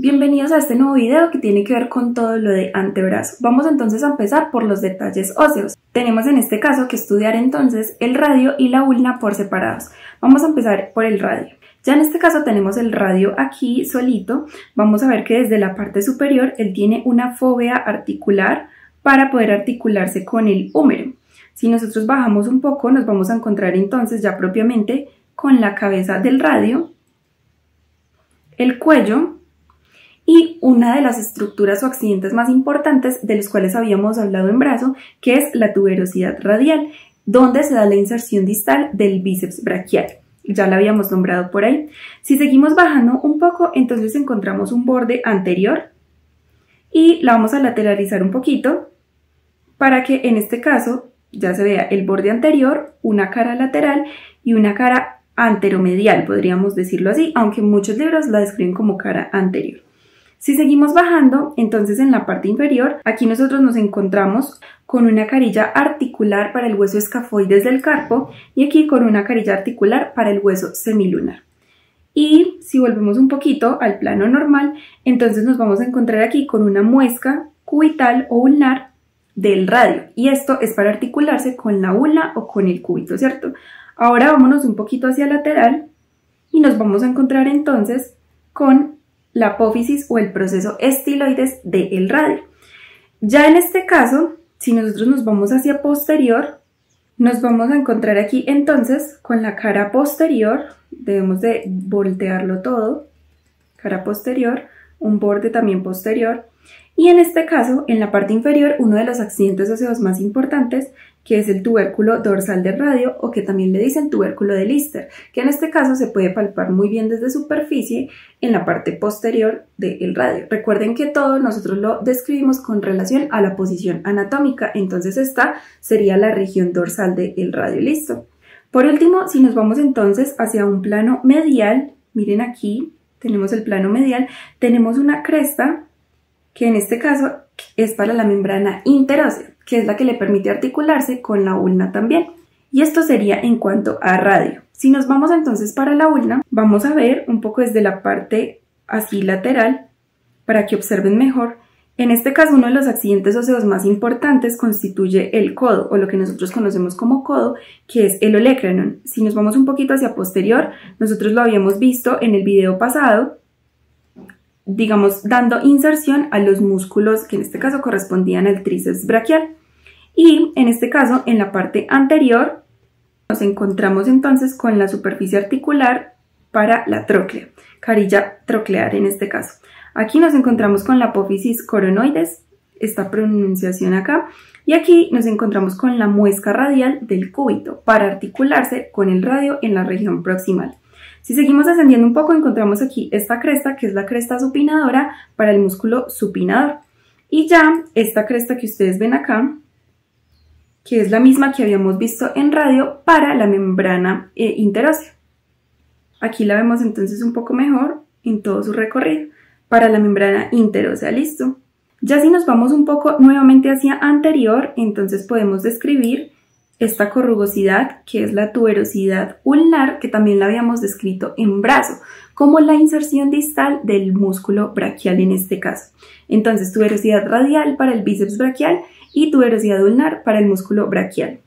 Bienvenidos a este nuevo video que tiene que ver con todo lo de antebrazo. Vamos entonces a empezar por los detalles óseos. Tenemos en este caso que estudiar entonces el radio y la ulna por separados. Vamos a empezar por el radio. Ya en este caso tenemos el radio aquí solito. Vamos a ver que desde la parte superior él tiene una fóvea articular para poder articularse con el húmero. Si nosotros bajamos un poco nos vamos a encontrar entonces ya propiamente con la cabeza del radio, el cuello y una de las estructuras o accidentes más importantes de los cuales habíamos hablado en brazo, que es la tuberosidad radial, donde se da la inserción distal del bíceps braquial. Ya la habíamos nombrado por ahí. Si seguimos bajando un poco, entonces encontramos un borde anterior y la vamos a lateralizar un poquito para que en este caso ya se vea el borde anterior, una cara lateral y una cara anteromedial, podríamos decirlo así, aunque muchos libros la describen como cara anterior. Si seguimos bajando, entonces en la parte inferior, aquí nosotros nos encontramos con una carilla articular para el hueso escafoides del carpo y aquí con una carilla articular para el hueso semilunar. Y si volvemos un poquito al plano normal, entonces nos vamos a encontrar aquí con una muesca cubital o ulnar del radio. Y esto es para articularse con la ulna o con el cúbito, ¿cierto? Ahora vámonos un poquito hacia lateral y nos vamos a encontrar entonces con la apófisis o el proceso estiloides del radio. Ya en este caso, si nosotros nos vamos hacia posterior, nos vamos a encontrar aquí entonces con la cara posterior, debemos de voltearlo todo, cara posterior, un borde también posterior, y en este caso, en la parte inferior, uno de los accidentes óseos más importantes, que es el tubérculo dorsal del radio o que también le dicen tubérculo de Lister, que en este caso se puede palpar muy bien desde superficie en la parte posterior del radio. Recuerden que todo nosotros lo describimos con relación a la posición anatómica, entonces esta sería la región dorsal del radio, listo. Por último, si nos vamos entonces hacia un plano medial, miren aquí, tenemos el plano medial, tenemos una cresta que en este caso es para la membrana interósea, que es la que le permite articularse con la ulna también. Y esto sería en cuanto a radio. Si nos vamos entonces para la ulna, vamos a ver un poco desde la parte así lateral, para que observen mejor. En este caso, uno de los accidentes óseos más importantes constituye el codo, o lo que nosotros conocemos como codo, que es el olecranon. Si nos vamos un poquito hacia posterior, nosotros lo habíamos visto en el video pasado, digamos, dando inserción a los músculos que en este caso correspondían al tríceps braquial. Y en este caso, en la parte anterior, nos encontramos entonces con la superficie articular para la tróclea, carilla troclear en este caso. Aquí nos encontramos con la apófisis coronoides, esta pronunciación acá, y aquí nos encontramos con la muesca radial del cúbito para articularse con el radio en la región proximal. Si seguimos ascendiendo un poco, encontramos aquí esta cresta, que es la cresta supinadora para el músculo supinador. Y ya esta cresta que ustedes ven acá, que es la misma que habíamos visto en radio para la membrana interósea. Aquí la vemos entonces un poco mejor en todo su recorrido para la membrana interósea, listo. Ya si nos vamos un poco nuevamente hacia anterior, entonces podemos describir esta corrugosidad, que es la tuberosidad ulnar, que también la habíamos descrito en brazo, como la inserción distal del músculo braquial en este caso. Entonces, tuberosidad radial para el bíceps braquial y tuberosidad ulnar para el músculo braquial.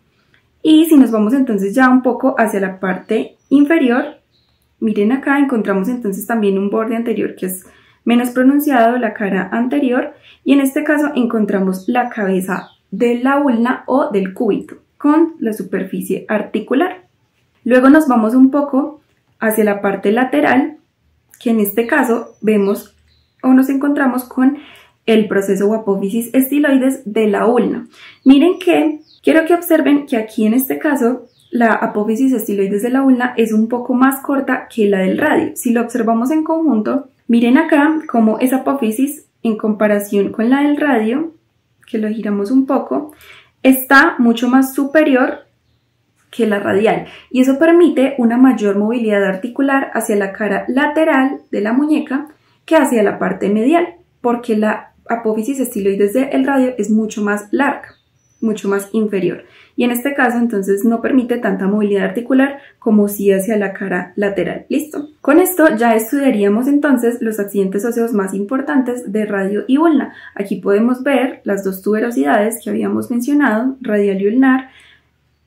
Y si nos vamos entonces ya un poco hacia la parte inferior, miren acá, encontramos entonces también un borde anterior que es menos pronunciado, la cara anterior, y en este caso encontramos la cabeza de la ulna o del cúbito con la superficie articular. Luego nos vamos un poco hacia la parte lateral, que en este caso vemos o nos encontramos con el proceso o apófisis estiloides de la ulna. Miren que quiero que observen que aquí en este caso la apófisis estiloides de la ulna es un poco más corta que la del radio. Si lo observamos en conjunto, miren acá cómo esa apófisis en comparación con la del radio, que lo giramos un poco, está mucho más superior que la radial y eso permite una mayor movilidad articular hacia la cara lateral de la muñeca que hacia la parte medial, porque la apófisis estiloides del radio es mucho más larga. mucho más inferior. Y en este caso entonces no permite tanta movilidad articular como si hacia la cara lateral. ¿Listo? Con esto ya estudiaríamos entonces los accidentes óseos más importantes de radio y ulna. Aquí podemos ver las dos tuberosidades que habíamos mencionado, radial y ulnar,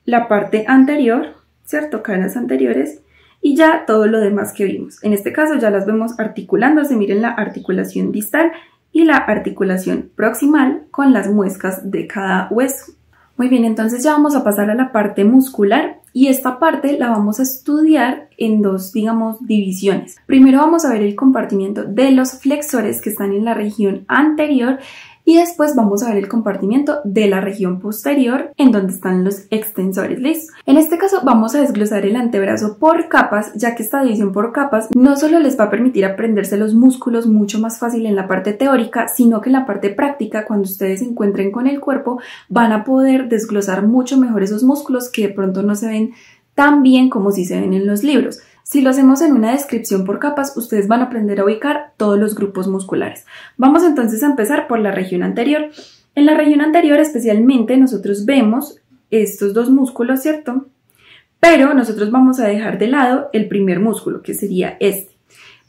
la parte anterior, ¿cierto? Caras anteriores y ya todo lo demás que vimos. En este caso ya las vemos articulándose, miren la articulación distal y la articulación proximal con las muescas de cada hueso. Muy bien, entonces ya vamos a pasar a la parte muscular y esta parte la vamos a estudiar en dos, digamos, divisiones. Primero vamos a ver el compartimiento de los flexores que están en la región anterior y después vamos a ver el compartimiento de la región posterior en donde están los extensores. ¿Listo? En este caso vamos a desglosar el antebrazo por capas, ya que esta división por capas no solo les va a permitir aprenderse los músculos mucho más fácil en la parte teórica, sino que en la parte práctica, cuando ustedes se encuentren con el cuerpo, van a poder desglosar mucho mejor esos músculos que de pronto no se ven tan bien como si se ven en los libros. Si lo hacemos en una descripción por capas, ustedes van a aprender a ubicar todos los grupos musculares. Vamos entonces a empezar por la región anterior. En la región anterior especialmente nosotros vemos estos dos músculos, ¿cierto? Pero nosotros vamos a dejar de lado el primer músculo, que sería este.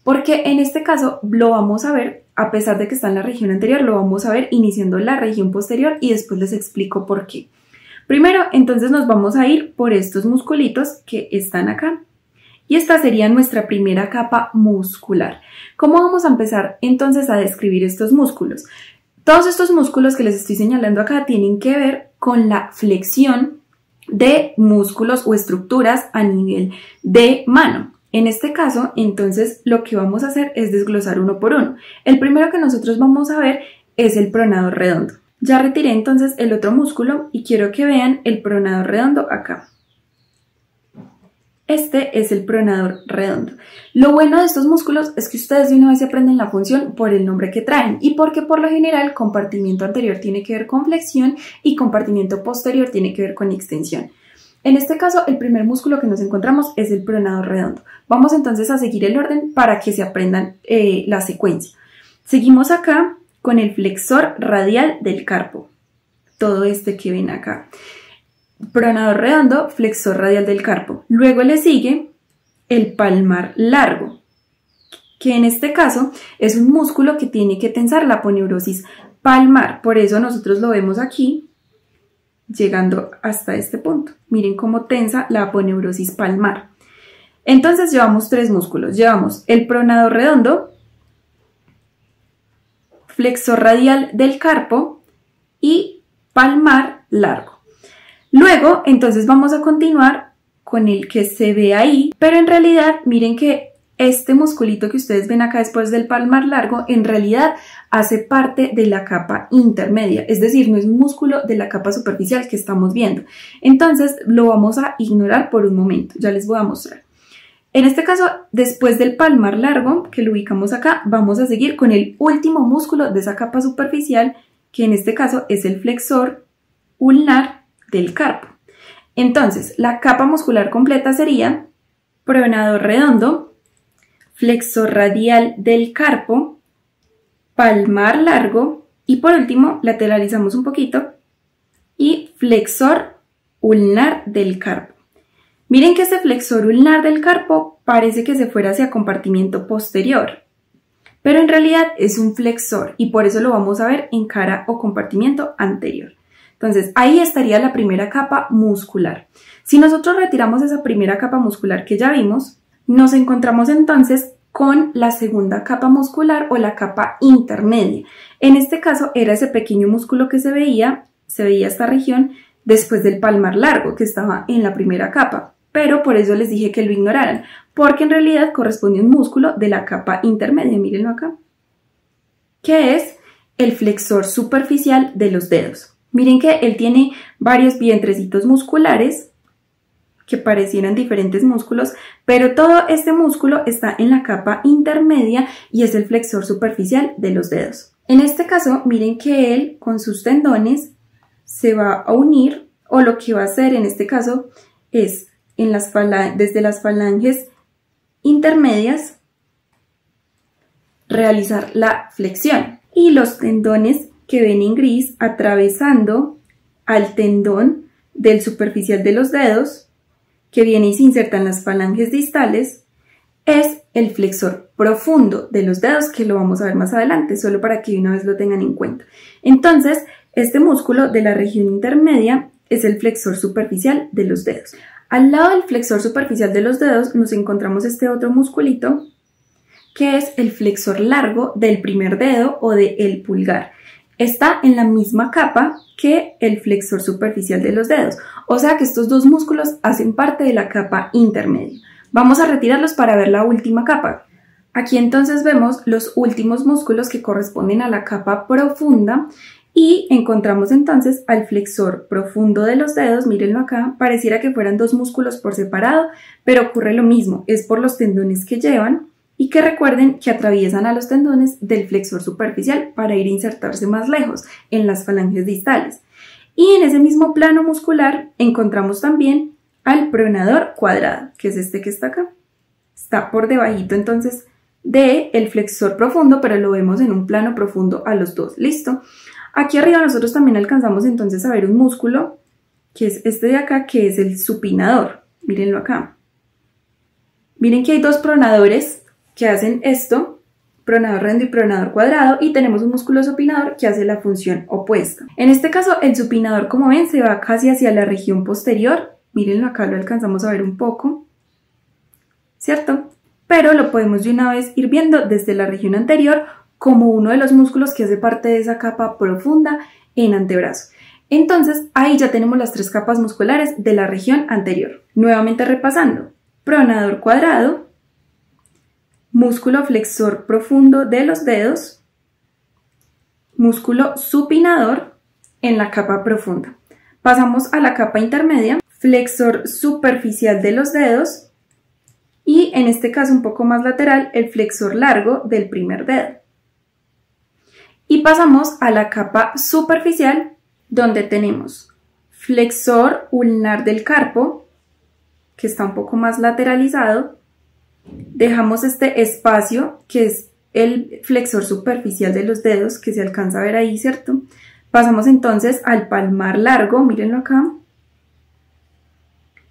Porque en este caso lo vamos a ver, a pesar de que está en la región anterior, lo vamos a ver iniciando la región posterior y después les explico por qué. Primero, entonces nos vamos a ir por estos musculitos que están acá. Y esta sería nuestra primera capa muscular. ¿Cómo vamos a empezar entonces a describir estos músculos? Todos estos músculos que les estoy señalando acá tienen que ver con la flexión de músculos o estructuras a nivel de mano. En este caso, entonces, lo que vamos a hacer es desglosar uno por uno. El primero que nosotros vamos a ver es el pronador redondo. Ya retiré entonces el otro músculo y quiero que vean el pronador redondo acá. Este es el pronador redondo. Lo bueno de estos músculos es que ustedes de una vez se aprenden la función por el nombre que traen y porque por lo general compartimiento anterior tiene que ver con flexión y compartimiento posterior tiene que ver con extensión. En este caso, el primer músculo que nos encontramos es el pronador redondo. Vamos entonces a seguir el orden para que se aprendan la secuencia. Seguimos acá con el flexor radial del carpo. Todo este que ven acá. Pronador redondo, flexor radial del carpo. Luego le sigue el palmar largo, que en este caso es un músculo que tiene que tensar la aponeurosis palmar. Por eso nosotros lo vemos aquí, llegando hasta este punto. Miren cómo tensa la aponeurosis palmar. Entonces llevamos tres músculos. Llevamos el pronador redondo, flexor radial del carpo y palmar largo. Luego, entonces vamos a continuar con el que se ve ahí, pero en realidad miren que este musculito que ustedes ven acá después del palmar largo, en realidad hace parte de la capa intermedia, es decir, no es un músculo de la capa superficial que estamos viendo. Entonces lo vamos a ignorar por un momento, ya les voy a mostrar. En este caso, después del palmar largo, que lo ubicamos acá, vamos a seguir con el último músculo de esa capa superficial, que en este caso es el flexor ulnar del carpo. Entonces, la capa muscular completa sería pronador redondo, flexor radial del carpo, palmar largo y por último lateralizamos un poquito y flexor ulnar del carpo. Miren que este flexor ulnar del carpo parece que se fuera hacia compartimiento posterior, pero en realidad es un flexor y por eso lo vamos a ver en cara o compartimiento anterior. Entonces, ahí estaría la primera capa muscular. Si nosotros retiramos esa primera capa muscular que ya vimos, nos encontramos entonces con la segunda capa muscular o la capa intermedia. En este caso era ese pequeño músculo que se veía esta región después del palmar largo que estaba en la primera capa. Pero por eso les dije que lo ignoraran, porque en realidad corresponde a un músculo de la capa intermedia, mírenlo acá, que es el flexor superficial de los dedos. Miren que él tiene varios vientrecitos musculares que parecieran diferentes músculos, pero todo este músculo está en la capa intermedia y es el flexor superficial de los dedos. En este caso, miren que él con sus tendones se va a unir, o lo que va a hacer en este caso es desde las falanges intermedias realizar la flexión y los tendones que ven en gris atravesando al tendón del superficial de los dedos, que viene y se inserta en las falanges distales, es el flexor profundo de los dedos, que lo vamos a ver más adelante, solo para que una vez lo tengan en cuenta. Entonces, este músculo de la región intermedia es el flexor superficial de los dedos. Al lado del flexor superficial de los dedos nos encontramos este otro musculito, que es el flexor largo del primer dedo o del pulgar. Está en la misma capa que el flexor superficial de los dedos, o sea que estos dos músculos hacen parte de la capa intermedia. Vamos a retirarlos para ver la última capa. Aquí entonces vemos los últimos músculos que corresponden a la capa profunda y encontramos entonces al flexor profundo de los dedos. Mírenlo acá, pareciera que fueran dos músculos por separado, pero ocurre lo mismo, es por los tendones que llevan y que recuerden que atraviesan a los tendones del flexor superficial para ir a insertarse más lejos en las falanges distales. Y en ese mismo plano muscular encontramos también al pronador cuadrado, que es este que está acá. Está por debajito entonces del flexor profundo, pero lo vemos en un plano profundo a los dos. ¿Listo? Aquí arriba nosotros también alcanzamos entonces a ver un músculo, que es este de acá, que es el supinador. Mírenlo acá. Miren que hay dos pronadores que hacen esto, pronador redondo y pronador cuadrado, y tenemos un músculo supinador que hace la función opuesta. En este caso, el supinador, como ven, se va casi hacia la región posterior. Mírenlo acá, lo alcanzamos a ver un poco, ¿cierto? Pero lo podemos de una vez ir viendo desde la región anterior como uno de los músculos que hace parte de esa capa profunda en antebrazo. Entonces, ahí ya tenemos las tres capas musculares de la región anterior. Nuevamente repasando, pronador cuadrado, músculo flexor profundo de los dedos, músculo supinador en la capa profunda. Pasamos a la capa intermedia, flexor superficial de los dedos y en este caso un poco más lateral, el flexor largo del primer dedo. Y pasamos a la capa superficial donde tenemos flexor ulnar del carpo, que está un poco más lateralizado. Dejamos este espacio que es el flexor superficial de los dedos, que se alcanza a ver ahí, ¿cierto? Pasamos entonces al palmar largo, mírenlo acá.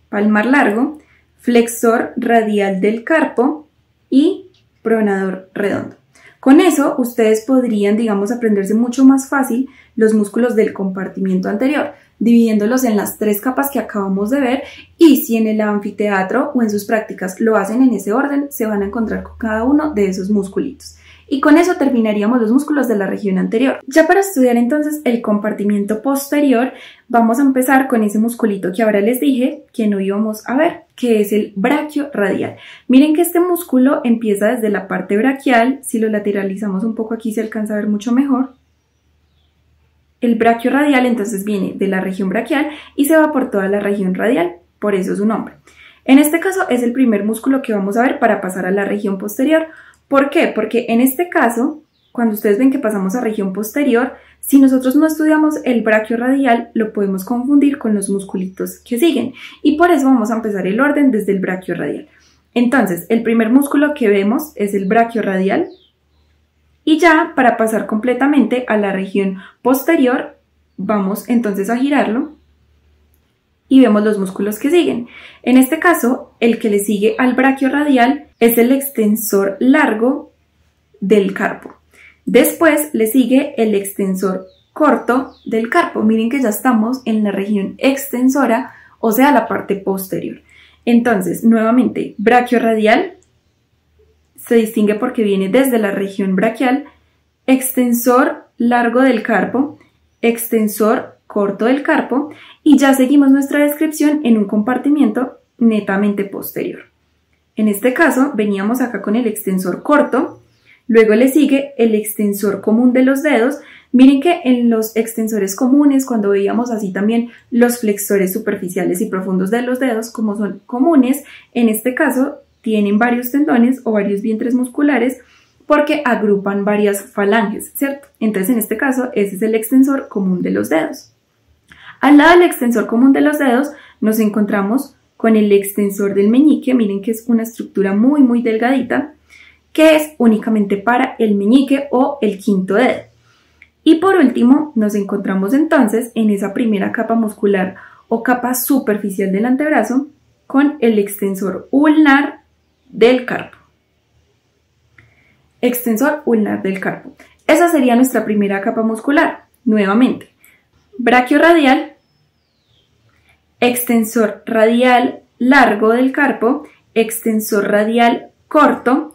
Palmar largo, flexor radial del carpo y pronador redondo. Con eso ustedes podrían, digamos, aprenderse mucho más fácil los músculos del compartimiento anterior, dividiéndolos en las tres capas que acabamos de ver, y si en el anfiteatro o en sus prácticas lo hacen en ese orden, se van a encontrar con cada uno de esos musculitos. Y con eso terminaríamos los músculos de la región anterior. Ya para estudiar entonces el compartimiento posterior, vamos a empezar con ese musculito que ahora les dije que no íbamos a ver, que es el braquiorradial. Miren que este músculo empieza desde la parte braquial. Si lo lateralizamos un poco aquí se alcanza a ver mucho mejor. El braquiorradial entonces viene de la región braquial y se va por toda la región radial, por eso su nombre. En este caso es el primer músculo que vamos a ver para pasar a la región posterior. ¿Por qué? Porque en este caso, cuando ustedes ven que pasamos a región posterior, si nosotros no estudiamos el braquiorradial, lo podemos confundir con los musculitos que siguen. Y por eso vamos a empezar el orden desde el braquiorradial. Entonces, el primer músculo que vemos es el braquiorradial. Y ya, para pasar completamente a la región posterior, vamos entonces a girarlo y vemos los músculos que siguen. En este caso, el que le sigue al braquiorradial es el extensor largo del carpo. Después le sigue el extensor corto del carpo. Miren que ya estamos en la región extensora, o sea, la parte posterior. Entonces, nuevamente, braquiorradial se distingue porque viene desde la región braquial, extensor largo del carpo, extensor corto del carpo, y ya seguimos nuestra descripción en un compartimiento netamente posterior. En este caso veníamos acá con el extensor corto, luego le sigue el extensor común de los dedos. Miren que en los extensores comunes, cuando veíamos así también los flexores superficiales y profundos de los dedos, como son comunes, en este caso tienen varios tendones o varios vientres musculares porque agrupan varias falanges, ¿cierto? Entonces en este caso ese es el extensor común de los dedos. Al lado del extensor común de los dedos nos encontramos con el extensor del meñique. Miren que es una estructura muy delgadita que es únicamente para el meñique o el quinto dedo. Y por último, nos encontramos entonces en esa primera capa muscular o capa superficial del antebrazo con el extensor ulnar del carpo. Extensor ulnar del carpo. Esa sería nuestra primera capa muscular. Nuevamente, braquiorradial, extensor radial largo del carpo, extensor radial corto,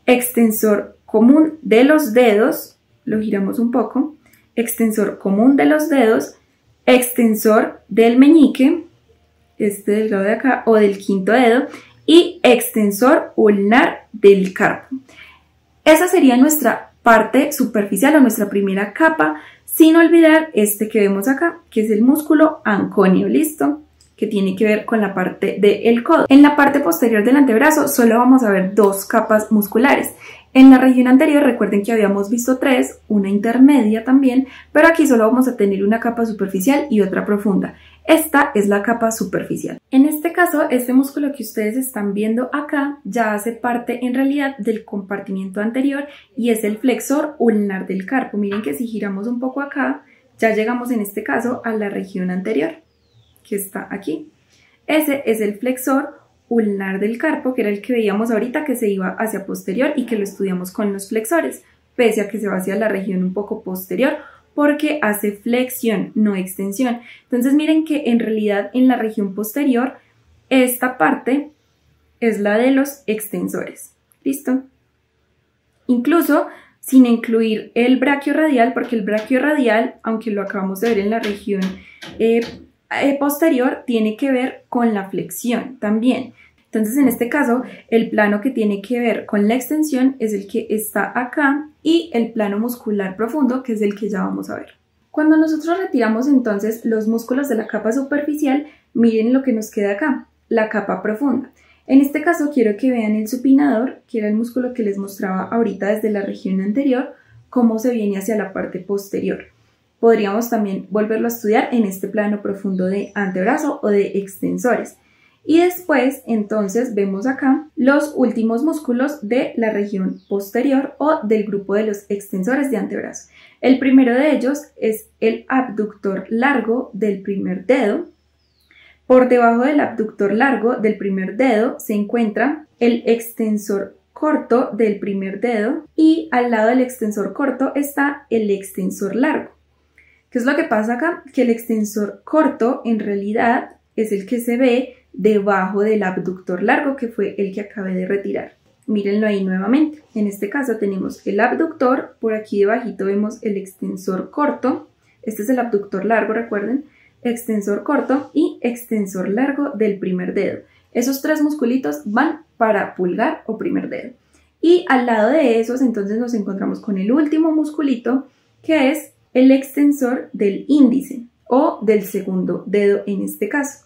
extensor común de los dedos, lo giramos un poco, extensor común de los dedos, extensor del meñique, este delgado de acá, o del quinto dedo, y extensor ulnar del carpo. Esa sería nuestra parte superficial o nuestra primera capa, sin olvidar este que vemos acá, que es el músculo anconio, ¿listo? Que tiene que ver con la parte del codo. En la parte posterior del antebrazo solo vamos a ver dos capas musculares. En la región anterior recuerden que habíamos visto tres, una intermedia también, pero aquí solo vamos a tener una capa superficial y otra profunda. Esta es la capa superficial. En este caso, este músculo que ustedes están viendo acá ya hace parte en realidad del compartimiento anterior y es el flexor ulnar del carpo. Miren que si giramos un poco acá, ya llegamos en este caso a la región anterior, que está aquí. Ese es el flexor ulnar del carpo, que era el que veíamos ahorita que se iba hacia posterior y que lo estudiamos con los flexores, pese a que se va hacia la región un poco posterior, porque hace flexión, no extensión. Entonces miren que en realidad en la región posterior esta parte es la de los extensores. ¿Listo? Incluso sin incluir el braquiorradial, porque el braquiorradial, aunque lo acabamos de ver en la región posterior, tiene que ver con la flexión también. Entonces en este caso el plano que tiene que ver con la extensión es el que está acá y el plano muscular profundo, que es el que ya vamos a ver. Cuando nosotros retiramos entonces los músculos de la capa superficial, miren lo que nos queda acá, la capa profunda. En este caso quiero que vean el supinador, que era el músculo que les mostraba ahorita desde la región anterior, cómo se viene hacia la parte posterior. Podríamos también volverlo a estudiar en este plano profundo de antebrazo o de extensores. Y después, entonces, vemos acá los últimos músculos de la región posterior o del grupo de los extensores de antebrazo. El primero de ellos es el abductor largo del primer dedo. Por debajo del abductor largo del primer dedo se encuentra el extensor corto del primer dedo y al lado del extensor corto está el extensor largo. ¿Qué es lo que pasa acá? Que el extensor corto en realidad es el que se ve debajo del abductor largo, que fue el que acabé de retirar. Mírenlo ahí nuevamente. En este caso tenemos el abductor, por aquí debajito vemos el extensor corto, este es el abductor largo, recuerden, extensor corto y extensor largo del primer dedo. Esos tres musculitos van para pulgar o primer dedo. Y al lado de esos entonces nos encontramos con el último musculito, que es el extensor del índice o del segundo dedo en este caso.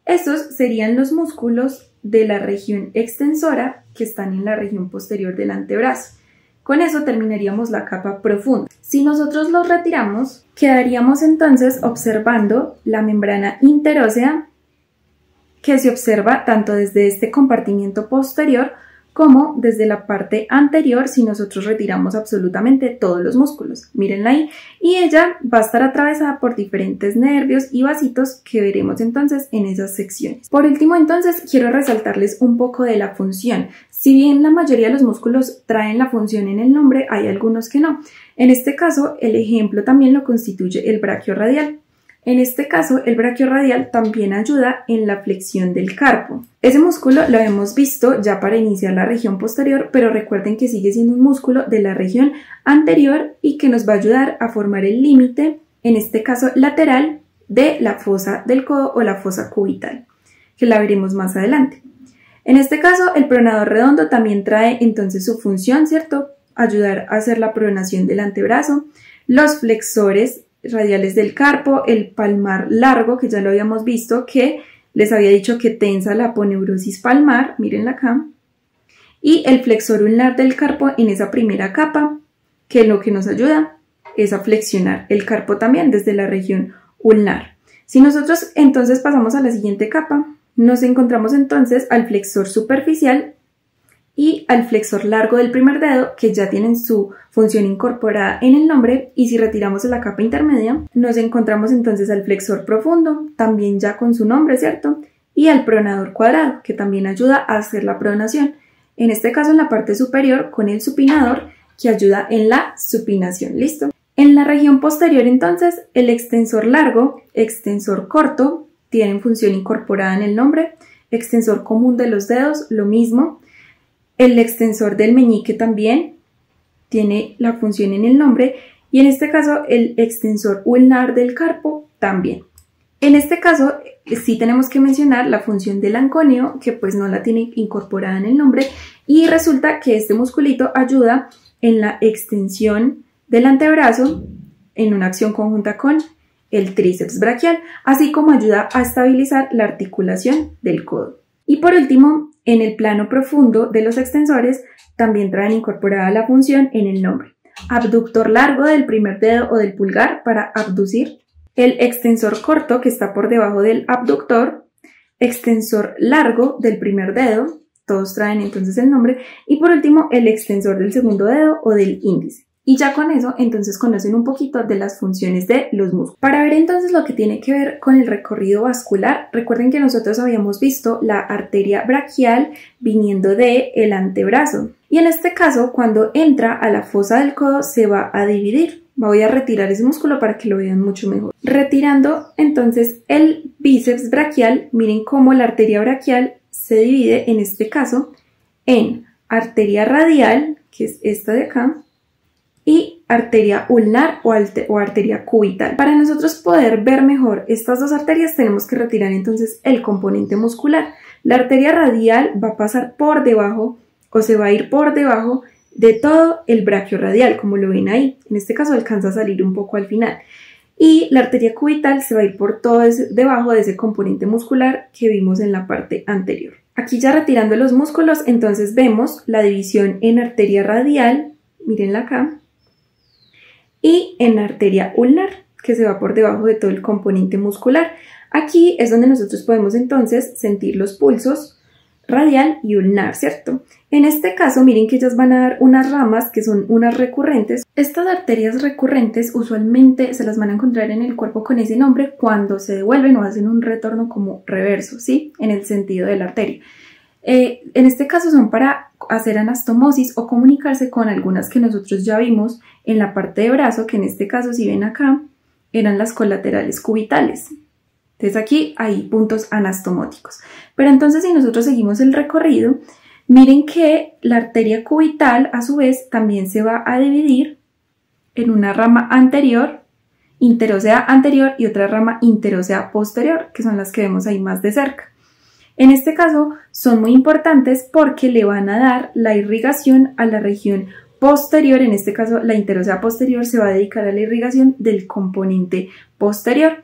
Estos serían los músculos de la región extensora que están en la región posterior del antebrazo. Con eso terminaríamos la capa profunda. Si nosotros los retiramos, quedaríamos entonces observando la membrana interósea que se observa tanto desde este compartimiento posterior como desde la parte anterior si nosotros retiramos absolutamente todos los músculos. Mírenla ahí. Y ella va a estar atravesada por diferentes nervios y vasitos que veremos entonces en esas secciones. Por último, entonces, quiero resaltarles un poco de la función. Si bien la mayoría de los músculos traen la función en el nombre, hay algunos que no. En este caso, el ejemplo también lo constituye el braquiorradial. En este caso, el braquiorradial también ayuda en la flexión del carpo. Ese músculo lo hemos visto ya para iniciar la región posterior, pero recuerden que sigue siendo un músculo de la región anterior y que nos va a ayudar a formar el límite, en este caso lateral, de la fosa del codo o la fosa cubital, que la veremos más adelante. En este caso, el pronador redondo también trae entonces su función, ¿cierto? Ayudar a hacer la pronación del antebrazo, los flexores radiales del carpo, el palmar largo, que ya lo habíamos visto, que les había dicho que tensa la aponeurosis palmar, mírenla acá, y el flexor ulnar del carpo en esa primera capa, que lo que nos ayuda es a flexionar el carpo también desde la región ulnar. Si nosotros entonces pasamos a la siguiente capa, nos encontramos entonces al flexor superficial, y al flexor largo del primer dedo, que ya tienen su función incorporada en el nombre, y si retiramos la capa intermedia, nos encontramos entonces al flexor profundo, también ya con su nombre, ¿cierto? Y al pronador cuadrado, que también ayuda a hacer la pronación, en este caso en la parte superior con el supinador, que ayuda en la supinación, ¿listo? En la región posterior entonces, el extensor largo, extensor corto, tienen función incorporada en el nombre, extensor común de los dedos, lo mismo. El extensor del meñique también tiene la función en el nombre y en este caso el extensor ulnar del carpo también. En este caso sí tenemos que mencionar la función del ancóneo, que pues no la tiene incorporada en el nombre, y resulta que este musculito ayuda en la extensión del antebrazo en una acción conjunta con el tríceps braquial, así como ayuda a estabilizar la articulación del codo. Y por último, en el plano profundo de los extensores también traen incorporada la función en el nombre. Abductor largo del primer dedo o del pulgar para abducir, el extensor corto que está por debajo del abductor, extensor largo del primer dedo, todos traen entonces el nombre, y por último el extensor del segundo dedo o del índice. Y ya con eso entonces conocen un poquito de las funciones de los músculos. Para ver entonces lo que tiene que ver con el recorrido vascular, recuerden que nosotros habíamos visto la arteria braquial viniendo del antebrazo. Y en este caso, cuando entra a la fosa del codo, se va a dividir. Voy a retirar ese músculo para que lo vean mucho mejor. Retirando entonces el bíceps braquial, miren cómo la arteria braquial se divide en este caso en arteria radial, que es esta de acá, y arteria ulnar o arteria cubital. Para nosotros poder ver mejor estas dos arterias tenemos que retirar entonces el componente muscular. La arteria radial va a pasar por debajo o se va a ir por debajo de todo el braquio radial, como lo ven ahí. En este caso alcanza a salir un poco al final. Y la arteria cubital se va a ir por todo debajo de ese componente muscular que vimos en la parte anterior. Aquí ya retirando los músculos, entonces vemos la división en arteria radial, mírenla acá, y en la arteria ulnar, que se va por debajo de todo el componente muscular. Aquí es donde nosotros podemos entonces sentir los pulsos radial y ulnar, ¿cierto? En este caso, miren que ellas van a dar unas ramas que son unas recurrentes. Estas arterias recurrentes usualmente se las van a encontrar en el cuerpo con ese nombre cuando se devuelven o hacen un retorno como reverso, ¿sí? En el sentido de la arteria. En este caso son para hacer anastomosis o comunicarse con algunas que nosotros ya vimos en la parte de brazo, que en este caso, si ven acá, eran las colaterales cubitales. Entonces aquí hay puntos anastomóticos. Pero entonces si nosotros seguimos el recorrido, miren que la arteria cubital a su vez también se va a dividir en una rama anterior, interósea anterior y otra rama interósea posterior, que son las que vemos ahí más de cerca. En este caso son muy importantes porque le van a dar la irrigación a la región posterior, en este caso la interósea posterior se va a dedicar a la irrigación del componente posterior.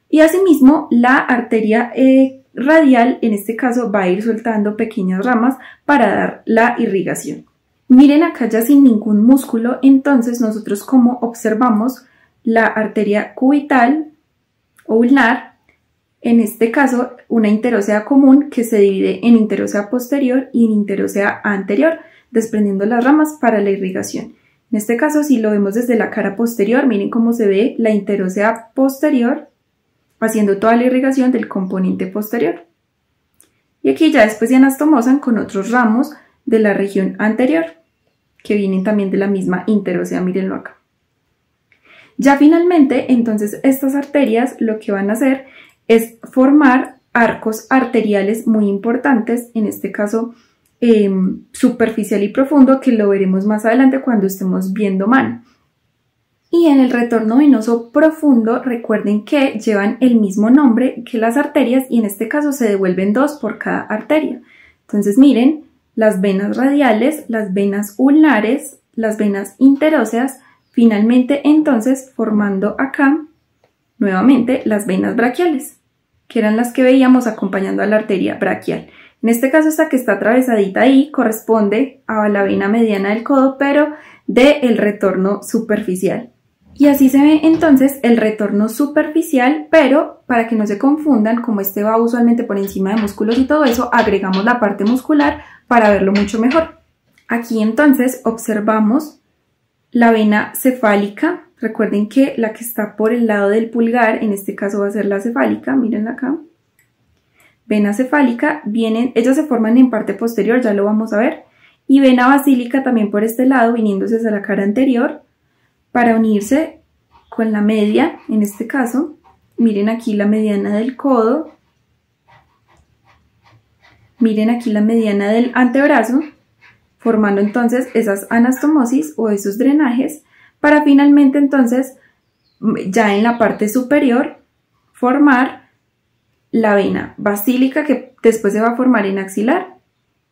Y asimismo la arteria radial en este caso va a ir soltando pequeñas ramas para dar la irrigación. Miren acá ya sin ningún músculo, entonces nosotros como observamos la arteria cubital o ulnar, en este caso una interósea común que se divide en interósea posterior y en interósea anterior, desprendiendo las ramas para la irrigación. En este caso, si lo vemos desde la cara posterior, miren cómo se ve la interósea posterior haciendo toda la irrigación del componente posterior. Y aquí ya después se anastomosan con otros ramos de la región anterior, que vienen también de la misma interósea, mírenlo acá. Ya finalmente, entonces, estas arterias lo que van a hacer es formar arcos arteriales muy importantes, en este caso superficial y profundo, que lo veremos más adelante cuando estemos viendo mano. Y en el retorno venoso profundo, recuerden que llevan el mismo nombre que las arterias y en este caso se devuelven dos por cada arteria. Entonces miren, las venas radiales, las venas ulnares, las venas interóseas, finalmente entonces formando acá nuevamente las venas braquiales, que eran las que veíamos acompañando a la arteria braquial. En este caso esta que está atravesadita ahí corresponde a la vena mediana del codo, pero del retorno superficial. Y así se ve entonces el retorno superficial, pero para que no se confundan, como este va usualmente por encima de músculos y todo eso, agregamos la parte muscular para verlo mucho mejor. Aquí entonces observamos la vena cefálica. Recuerden que la que está por el lado del pulgar, en este caso va a ser la cefálica, mírenla acá. Vena cefálica, ellas se forman en parte posterior, ya lo vamos a ver. Y vena basílica también por este lado, viniéndose hacia la cara anterior, para unirse con la media, en este caso. Miren aquí la mediana del codo. Miren aquí la mediana del antebrazo, formando entonces esas anastomosis o esos drenajes, para finalmente entonces, ya en la parte superior, formar la vena basílica que después se va a formar en axilar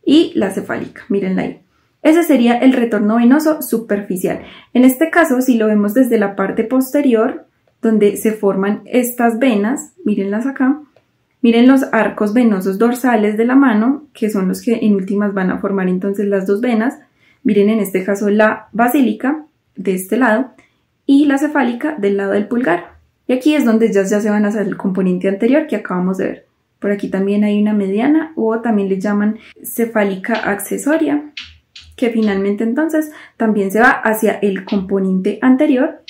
y la cefálica, mírenla ahí. Ese sería el retorno venoso superficial. En este caso, si lo vemos desde la parte posterior, donde se forman estas venas, mírenlas acá, miren los arcos venosos dorsales de la mano, que son los que en últimas van a formar entonces las dos venas. Miren en este caso la basílica de este lado y la cefálica del lado del pulgar. Y aquí es donde ya se van a hacer el componente anterior que acabamos de ver. Por aquí también hay una mediana o también le llaman cefálica accesoria, que finalmente entonces también se va hacia el componente anterior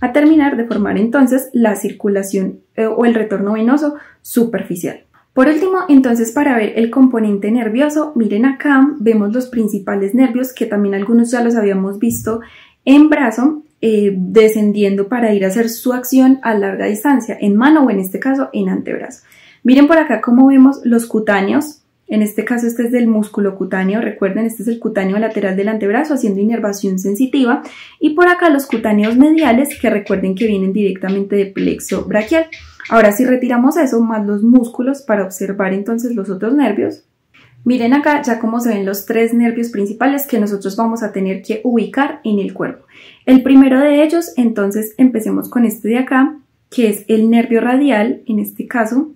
a terminar de formar entonces la circulación o el retorno venoso superficial. Por último, entonces, para ver el componente nervioso, miren acá, vemos los principales nervios que también algunos ya los habíamos visto en brazo, descendiendo para ir a hacer su acción a larga distancia, en mano o en este caso en antebrazo. Miren por acá cómo vemos los cutáneos. En este caso este es del músculo cutáneo, recuerden, este es el cutáneo lateral del antebrazo haciendo inervación sensitiva, y por acá los cutáneos mediales, que recuerden que vienen directamente de plexo braquial. Ahora si retiramos eso más los músculos para observar entonces los otros nervios, miren acá ya cómo se ven los tres nervios principales que nosotros vamos a tener que ubicar en el cuerpo. El primero de ellos, entonces empecemos con este de acá, que es el nervio radial. En este caso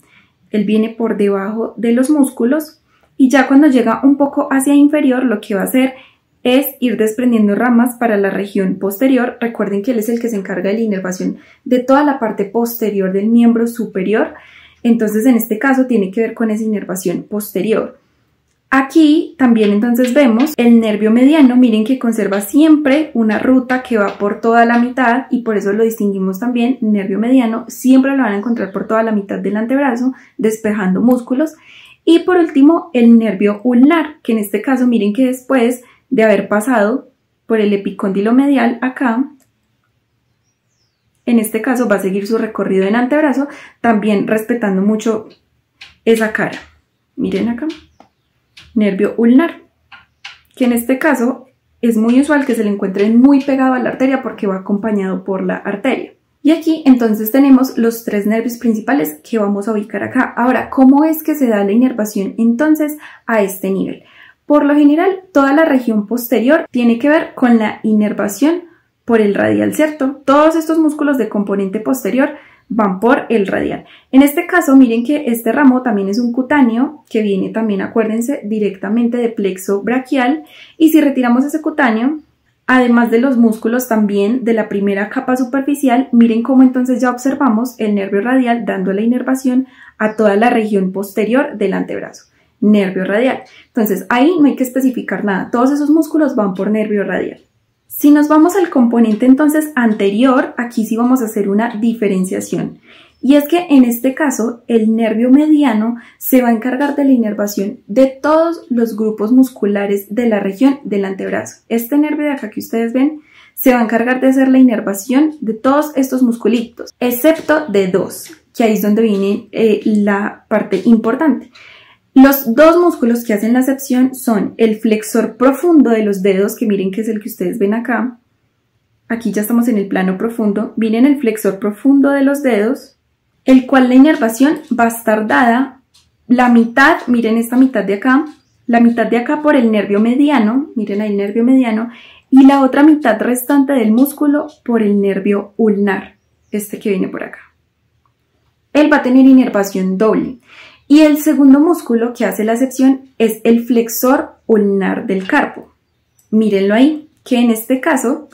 él viene por debajo de los músculos, y ya cuando llega un poco hacia inferior lo que va a hacer es ir desprendiendo ramas para la región posterior. Recuerden que él es el que se encarga de la inervación de toda la parte posterior del miembro superior, entonces en este caso tiene que ver con esa inervación posterior. Aquí también entonces vemos el nervio mediano, miren que conserva siempre una ruta que va por toda la mitad y por eso lo distinguimos también, nervio mediano, siempre lo van a encontrar por toda la mitad del antebrazo, despejando músculos. Y por último, el nervio ulnar, que en este caso miren que después de haber pasado por el epicóndilo medial acá, en este caso va a seguir su recorrido en antebrazo, también respetando mucho esa cara. Miren acá, nervio ulnar, que en este caso es muy usual que se le encuentre muy pegado a la arteria porque va acompañado por la arteria. Y aquí entonces tenemos los tres nervios principales que vamos a ubicar acá. Ahora, ¿cómo es que se da la inervación entonces a este nivel? Por lo general, toda la región posterior tiene que ver con la inervación por el radial, ¿cierto? Todos estos músculos de componente posterior van por el radial. En este caso, miren que este ramo también es un cutáneo que viene también, acuérdense, directamente de plexo braquial. Y si retiramos ese cutáneo, además de los músculos también de la primera capa superficial, miren cómo entonces ya observamos el nervio radial dando la inervación a toda la región posterior del antebrazo. Nervio radial. Entonces ahí no hay que especificar nada, todos esos músculos van por nervio radial. Si nos vamos al componente entonces anterior, aquí sí vamos a hacer una diferenciación. Y es que en este caso el nervio mediano se va a encargar de la inervación de todos los grupos musculares de la región del antebrazo. Este nervio de acá que ustedes ven se va a encargar de hacer la inervación de todos estos musculitos, excepto de dos, que ahí es donde viene la parte importante. Los dos músculos que hacen la excepción son el flexor profundo de los dedos, que miren que es el que ustedes ven acá. Aquí ya estamos en el plano profundo. Miren el flexor profundo de los dedos, el cual la inervación va a estar dada la mitad, miren esta mitad de acá, la mitad de acá por el nervio mediano, miren ahí el nervio mediano, y la otra mitad restante del músculo por el nervio ulnar, este que viene por acá. Él va a tener inervación doble. Y el segundo músculo que hace la excepción es el flexor ulnar del carpo. Mírenlo ahí, que en este caso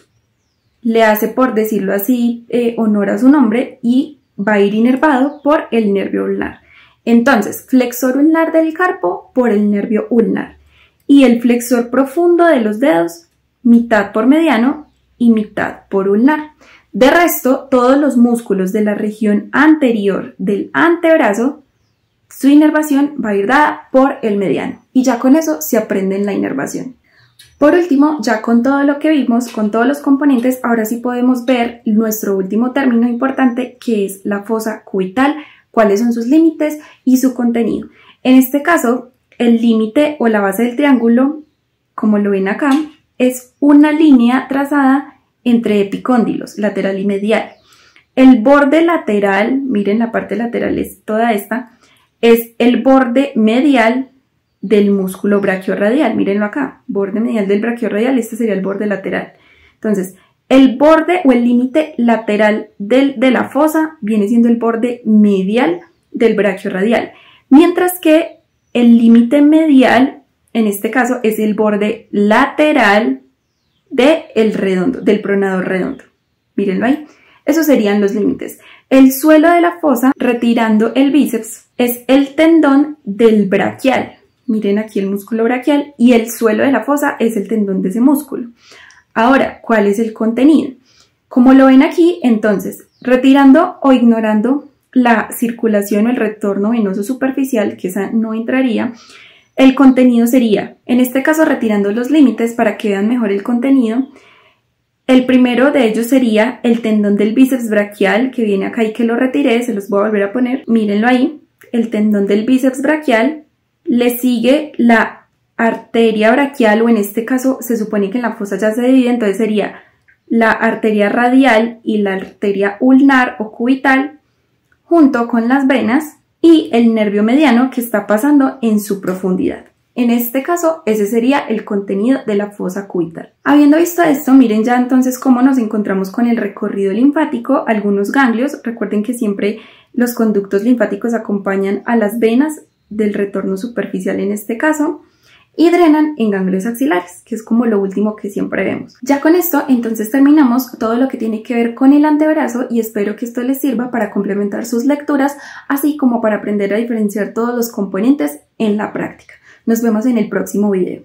le hace, por decirlo así, honor a su nombre y va a ir inervado por el nervio ulnar. Entonces, flexor ulnar del carpo por el nervio ulnar y el flexor profundo de los dedos, mitad por mediano y mitad por ulnar. De resto, todos los músculos de la región anterior del antebrazo, su inervación va a ir dada por el mediano y ya con eso se aprende la inervación. Por último, ya con todo lo que vimos, con todos los componentes, ahora sí podemos ver nuestro último término importante, que es la fosa cubital, cuáles son sus límites y su contenido. En este caso, el límite o la base del triángulo, como lo ven acá, es una línea trazada entre epicóndilos, lateral y medial. El borde lateral, miren la parte lateral es toda esta, es el borde medial del músculo brachiorradial, mírenlo acá, borde medial del brachiorradial, este sería el borde lateral. Entonces, el borde o el límite lateral de la fosa viene siendo el borde medial del brachiorradial, mientras que el límite medial, en este caso, es el borde lateral del redondo, del pronador redondo. Mírenlo ahí. Esos serían los límites. El suelo de la fosa, retirando el bíceps, es el tendón del braquial. Miren aquí el músculo braquial y el suelo de la fosa es el tendón de ese músculo. Ahora, ¿cuál es el contenido? Como lo ven aquí, entonces, retirando o ignorando la circulación o el retorno venoso superficial, que esa no entraría, el contenido sería, en este caso retirando los límites para que vean mejor el contenido, el primero de ellos sería el tendón del bíceps braquial, que viene acá y que lo retiré, se los voy a volver a poner, mírenlo ahí, el tendón del bíceps braquial. Le sigue la arteria braquial, o en este caso se supone que en la fosa ya se divide, entonces sería la arteria radial y la arteria ulnar o cubital junto con las venas y el nervio mediano que está pasando en su profundidad. En este caso, ese sería el contenido de la fosa cubital. Habiendo visto esto, miren ya entonces cómo nos encontramos con el recorrido linfático, algunos ganglios. Recuerden que siempre los conductos linfáticos acompañan a las venas del retorno superficial en este caso, y drenan en ganglios axilares, que es como lo último que siempre vemos. Ya con esto, entonces terminamos todo lo que tiene que ver con el antebrazo y espero que esto les sirva para complementar sus lecturas, así como para aprender a diferenciar todos los componentes en la práctica. Nos vemos en el próximo video.